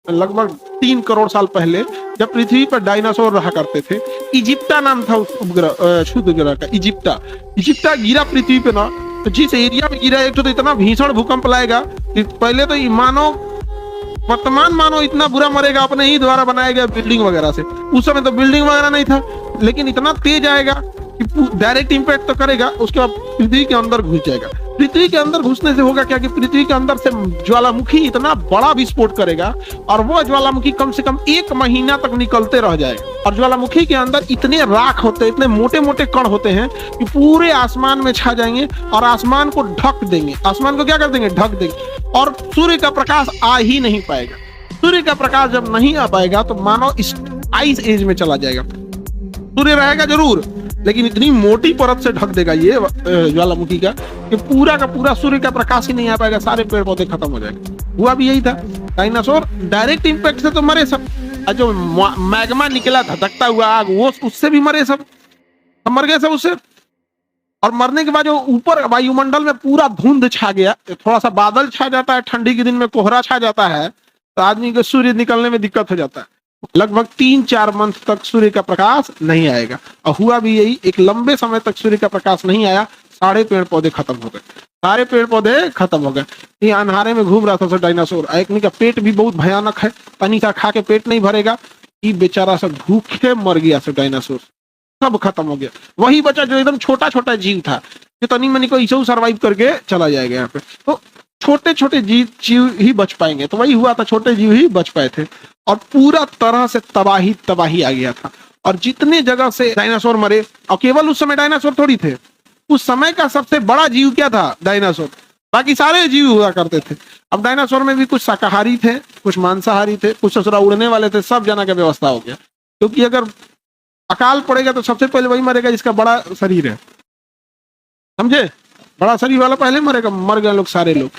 लगभग 3 करोड़ साल पहले, जब पृथ्वी पर डायनासोर रहा करते थे। इजिप्टा नाम था उस उपग्रह, शुद्ध ग्रह का, इजिप्टा। इजिप्टा गिरा पृथ्वी पे ना, तो जिस एरिया में गिरा, एक तो इतना भीषण भूकंप लाएगा कि पहले तो मानव, वर्तमान मानव इतना बुरा मरेगा अपने ही द्वारा बनाए गए बिल्डिंग वगैरह से। उस समय तो बिल्डिंग वगैरह नहीं था, लेकिन इतना तेज आएगा कि डायरेक्ट इंपैक्ट तो करेगा, उसके बाद पृथ्वी के अंदर घुस जाएगा। पृथ्वी के अंदर घुसने से होगा क्या कि पृथ्वी के अंदर से ज्वालामुखी इतना बड़ा विस्फोट करेगा, और वह ज्वालामुखी कम से कम 1 महीना तक निकलते रह जाएगा। और ज्वालामुखी के अंदर इतने राख होते हैं, इतने मोटे मोटे कण होते हैं कि पूरे आसमान में छा जाएंगे और आसमान को ढक देंगे। आसमान को क्या कर देंगे? ढक देंगे। और सूर्य का प्रकाश आ ही नहीं पाएगा। सूर्य का प्रकाश जब नहीं आ पाएगा तो मानव इस आइस एज में चला जाएगा। सूर्य रहेगा जरूर, लेकिन इतनी मोटी परत से ढक देगा ये ज्वालामुखी का कि पूरा का पूरा सूर्य का प्रकाश ही नहीं आ पाएगा, सारे पेड़ पौधे खत्म हो जाएंगे। हुआ भी यही था। डायनासोर डायरेक्ट इंपैक्ट से तो मरे सब, और जो मैग्मा निकला धधकता हुआ आग, वो उससे भी मरे सब मर गए सब उससे। और मरने के बाद जो ऊपर वायुमंडल में पूरा धुंध छा गया, थोड़ा सा बादल छा जाता है, ठंडी के दिन में कोहरा छा जाता है, तो आदमी को सूर्य निकलने में दिक्कत हो जाता है। लगभग 3-4 मंथ तक सूर्य का प्रकाश नहीं आएगा। और हुआ भी यही, एक लंबे समय तक सूर्य का प्रकाश नहीं आया, सारे पेड़ पौधे खत्म हो गए, सारे पेड़ पौधे खत्म हो गए। ये अंधारे में घूम रहा था डायनासोर। एक का पेट भी बहुत भयानक है, पानी का खा के पेट नहीं भरेगा, ये बेचारा सब भूखे मर गया सब डायनासोर, सब खत्म हो गया। वही बचा जो एकदम छोटा छोटा जीव था, जो तनी मनी को इसे सर्वाइव करके चला जाएगा यहाँ पे। तो छोटे छोटे जीव ही बच पाएंगे। तो वही हुआ था, छोटे जीव ही बच पाए थे, और पूरा तरह से तबाही आ गया था। और जितने जगह से डायनासोर मरे, और केवल उस समय डायनासोर थोड़ी थे, उस समय का सबसे बड़ा जीव क्या था? डायनासोर। बाकी सारे जीव हुआ करते थे। अब डायनासोर में भी कुछ शाकाहारी थे, कुछ मांसाहारी थे, कुछ ससुरा उड़ने वाले थे, सब जना का व्यवस्था हो गया। क्योंकि अगर अकाल पड़ेगा तो सबसे पहले वही मरेगा जिसका बड़ा शरीर है, समझे? बड़ा शरीर वाला पहले मरेगा। मर गए लोग, सारे लोग।